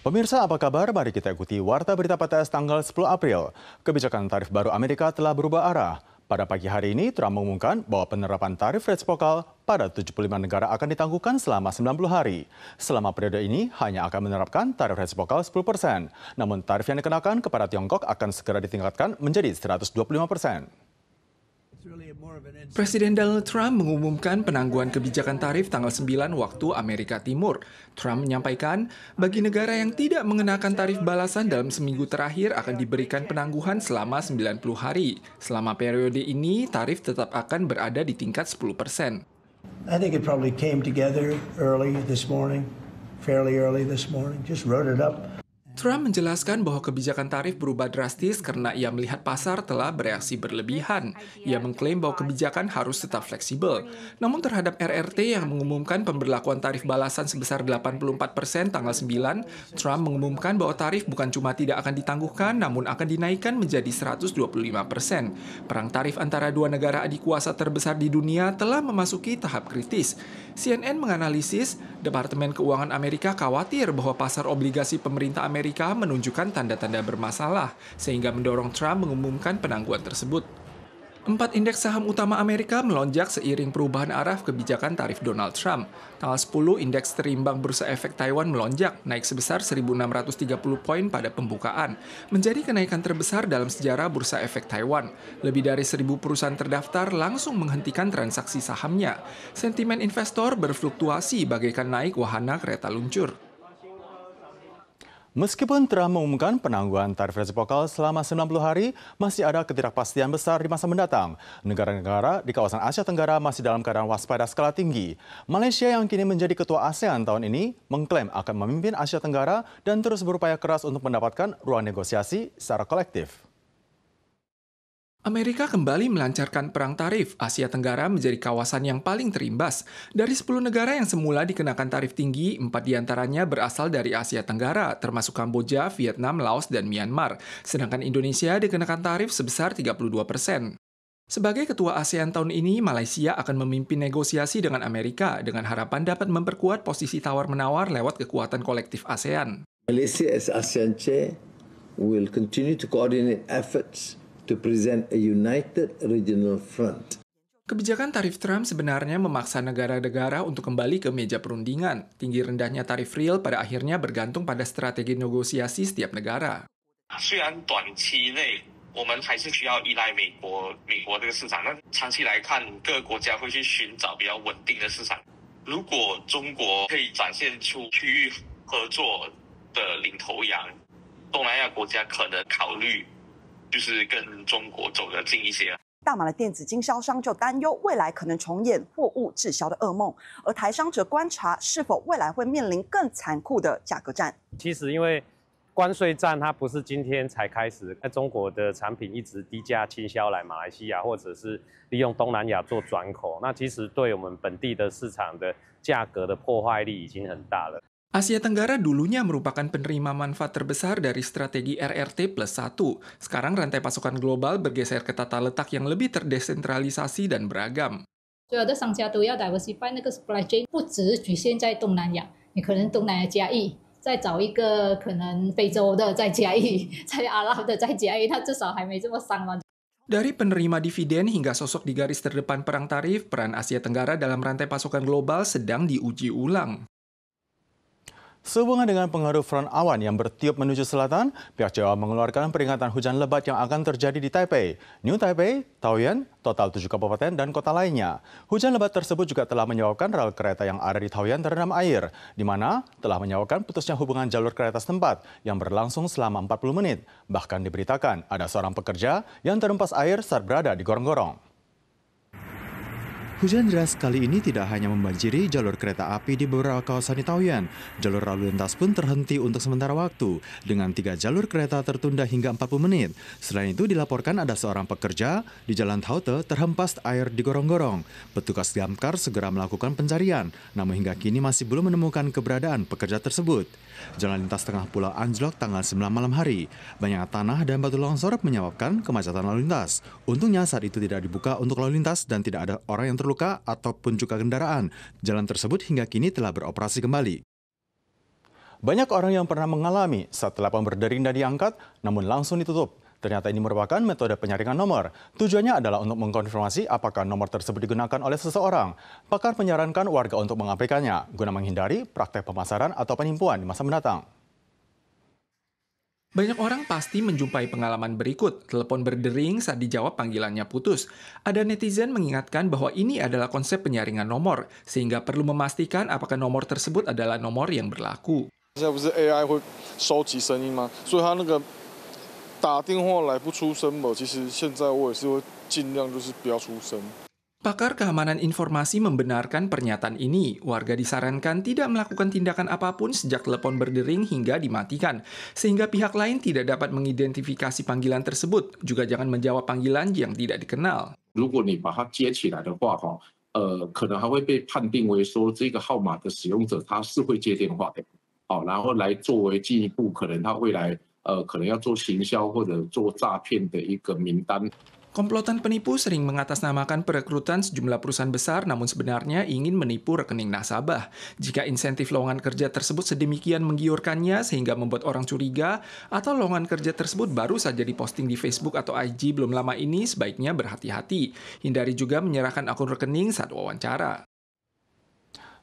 Pemirsa, apa kabar? Mari kita ikuti Warta Berita PTS tanggal 10 April. Kebijakan tarif baru Amerika telah berubah arah. Pada pagi hari ini, Trump mengumumkan bahwa penerapan tarif resiprokal pada 75 negara akan ditangguhkan selama 90 hari. Selama periode ini, hanya akan menerapkan tarif resiprokal 10%. Namun tarif yang dikenakan kepada Tiongkok akan segera ditingkatkan menjadi 125%. Presiden Donald Trump mengumumkan penangguhan kebijakan tarif tanggal 9 waktu Amerika Timur. Trump menyampaikan, bagi negara yang tidak mengenakan tarif balasan dalam seminggu terakhir akan diberikan penangguhan selama 90 hari. Selama periode ini, tarif tetap akan berada di tingkat 10%. I think it probably came together early this morning, fairly early this morning, just wrote it up. Trump menjelaskan bahwa kebijakan tarif berubah drastis karena ia melihat pasar telah bereaksi berlebihan. Ia mengklaim bahwa kebijakan harus tetap fleksibel. Namun terhadap RRT yang mengumumkan pemberlakuan tarif balasan sebesar 84% tanggal 9, Trump mengumumkan bahwa tarif bukan cuma tidak akan ditangguhkan, namun akan dinaikkan menjadi 125%. Perang tarif antara dua negara adik kuasa terbesar di dunia telah memasuki tahap kritis. CNN menganalisis, Departemen Keuangan Amerika khawatir bahwa pasar obligasi pemerintah Amerika menunjukkan tanda-tanda bermasalah, sehingga mendorong Trump mengumumkan penangguhan tersebut. 4 indeks saham utama Amerika melonjak seiring perubahan arah kebijakan tarif Donald Trump. Tanggal 10, indeks terimbang Bursa Efek Taiwan melonjak, naik sebesar 1.630 poin pada pembukaan, menjadi kenaikan terbesar dalam sejarah Bursa Efek Taiwan. Lebih dari 1.000 perusahaan terdaftar langsung menghentikan transaksi sahamnya. Sentimen investor berfluktuasi bagaikan naik wahana kereta luncur. Meskipun Trump mengumumkan penangguhan tarif resiprokal selama 90 hari, masih ada ketidakpastian besar di masa mendatang. Negara-negara di kawasan Asia Tenggara masih dalam keadaan waspada skala tinggi. Malaysia yang kini menjadi ketua ASEAN tahun ini mengklaim akan memimpin Asia Tenggara dan terus berupaya keras untuk mendapatkan ruang negosiasi secara kolektif. Amerika kembali melancarkan perang tarif. Asia Tenggara menjadi kawasan yang paling terimbas. Dari 10 negara yang semula dikenakan tarif tinggi, 4 diantaranya berasal dari Asia Tenggara, termasuk Kamboja, Vietnam, Laos, dan Myanmar. Sedangkan Indonesia dikenakan tarif sebesar 32%. Sebagai ketua ASEAN tahun ini, Malaysia akan memimpin negosiasi dengan Amerika dengan harapan dapat memperkuat posisi tawar-menawar lewat kekuatan kolektif ASEAN. Malaysia as ASEAN chair will continue to coordinate efforts to present a united regional front. Kebijakan tarif Trump sebenarnya memaksa negara-negara untuk kembali ke meja perundingan. Tinggi rendahnya tarif real pada akhirnya bergantung pada strategi negosiasi setiap negara. 虽然短期内我们还是需要依赖美国这个市场，但长期来看，各个国家会去寻找比较稳定的市场。如果中国可以展现出区域合作的领头羊，东南亚国家可能考虑就是跟中国走得近一些。大马的电子经销商就担忧未来可能重演货物滞销的噩梦，而台商则观察是否未来会面临更残酷的价格战。其实因为关税战它不是今天才开始，中国的产品一直低价倾销来马来西亚，或者是利用东南亚做转口，那其实对我们本地的市场的价格的破坏力已经很大了。 Asia Tenggara dulunya merupakan penerima manfaat terbesar dari strategi RRT plus 1. Sekarang rantai pasokan global bergeser ke tata letak yang lebih terdesentralisasi dan beragam. 所有的商家都要 diversify 那个 supply chain， 不只局限在东南亚，你可能东南亚加一，再找一个可能非洲的再加一，再阿拉伯的再加一，它至少还没这么伤嘛。 Dari penerima dividen hingga sosok di garis terdepan perang tarif, peran Asia Tenggara dalam rantai pasokan global sedang diuji ulang. Sehubungan dengan pengaruh front awan yang bertiup menuju selatan, pihak Jawa mengeluarkan peringatan hujan lebat yang akan terjadi di Taipei, New Taipei, Taoyuan, total 7 kabupaten dan kota lainnya. Hujan lebat tersebut juga telah menyebabkan rel kereta yang ada di Taoyuan terendam air, di mana telah menyebabkan putusnya hubungan jalur kereta setempat yang berlangsung selama 40 menit. Bahkan diberitakan ada seorang pekerja yang terhempas air saat berada di gorong-gorong. Hujan deras kali ini tidak hanya membanjiri jalur kereta api di beberapa kawasan di Taoyuan, jalur lalu lintas pun terhenti untuk sementara waktu, dengan 3 jalur kereta tertunda hingga 40 menit. Selain itu dilaporkan ada seorang pekerja di Jalan Taote terhempas air di gorong-gorong. Petugas damkar segera melakukan pencarian, namun hingga kini masih belum menemukan keberadaan pekerja tersebut. Jalan lintas tengah pulau anjlok tanggal 9 malam hari. Banyak tanah dan batu longsor menyebabkan kemacetan lalu lintas. Untungnya saat itu tidak dibuka untuk lalu lintas dan tidak ada orang yang terluka ataupun juga kendaraan. Jalan tersebut hingga kini telah beroperasi kembali. Banyak orang yang pernah mengalami saat telepon berdering dan diangkat, namun langsung ditutup. Ternyata ini merupakan metode penyaringan nomor. Tujuannya adalah untuk mengkonfirmasi apakah nomor tersebut digunakan oleh seseorang. Pakar menyarankan warga untuk mengabaikannya, guna menghindari praktek pemasaran atau penipuan di masa mendatang. Banyak orang pasti menjumpai pengalaman berikut, telepon berdering saat dijawab panggilannya putus. Ada netizen mengingatkan bahwa ini adalah konsep penyaringan nomor, sehingga perlu memastikan apakah nomor tersebut adalah nomor yang berlaku. 现在不是 AI 会收集声音吗？所以它那个打电话来不出声嘛，其实现在我也是会尽量就是不要出声。 Pakar keamanan informasi membenarkan pernyataan ini. Warga disarankan tidak melakukan tindakan apapun sejak telepon berdering hingga dimatikan, sehingga pihak lain tidak dapat mengidentifikasi panggilan tersebut. Juga jangan menjawab panggilan yang tidak dikenal. 如果你把它接起来的话，可能还会被判定为说这个号码的使用者他是会接电话的，然后来作为进一步可能他未来可能要做行销或者做诈骗的一个名单。 Komplotan penipu sering mengatasnamakan perekrutan sejumlah perusahaan besar, namun sebenarnya ingin menipu rekening nasabah. Jika insentif lowongan kerja tersebut sedemikian menggiurkannya sehingga membuat orang curiga, atau lowongan kerja tersebut baru saja diposting di Facebook atau IG belum lama ini, sebaiknya berhati-hati. Hindari juga menyerahkan akun rekening saat wawancara.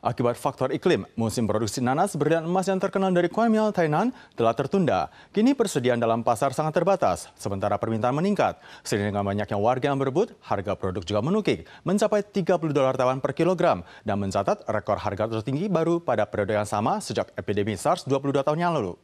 Akibat faktor iklim, musim produksi nanas berlian emas yang terkenal dari Kuanmiao, Tainan telah tertunda. Kini persediaan dalam pasar sangat terbatas, sementara permintaan meningkat. Seiring dengan banyaknya warga yang berebut, harga produk juga menukik, mencapai $30 Taiwan per kilogram, dan mencatat rekor harga tertinggi baru pada periode yang sama sejak epidemi SARS 22 tahun yang lalu.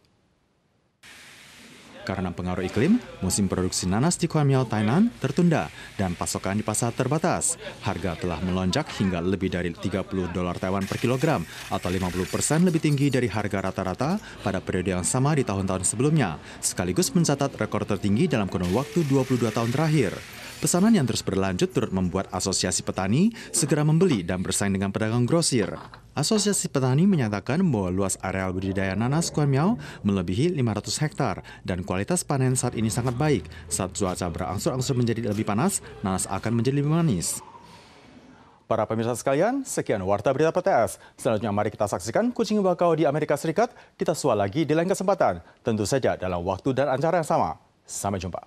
Karena pengaruh iklim, musim produksi nanas di Kuanmiao, Tainan tertunda dan pasokan di pasar terbatas. Harga telah melonjak hingga lebih dari $30 Taiwan per kilogram atau 50% lebih tinggi dari harga rata-rata pada periode yang sama di tahun-tahun sebelumnya, sekaligus mencatat rekor tertinggi dalam kurun waktu 22 tahun terakhir. Pesanan yang terus berlanjut turut membuat Asosiasi Petani segera membeli dan bersaing dengan pedagang grosir. Asosiasi Petani menyatakan bahwa luas areal budidaya nanas Kuanmiao melebihi 500 hektar dan kualitas panen saat ini sangat baik. Saat cuaca berangsur-angsur menjadi lebih panas, nanas akan menjadi lebih manis. Para pemirsa sekalian, sekian Warta Berita PTS. Selanjutnya mari kita saksikan kucing bakau di Amerika Serikat. Kita sual lagi di lain kesempatan. Tentu saja dalam waktu dan acara yang sama. Sampai jumpa.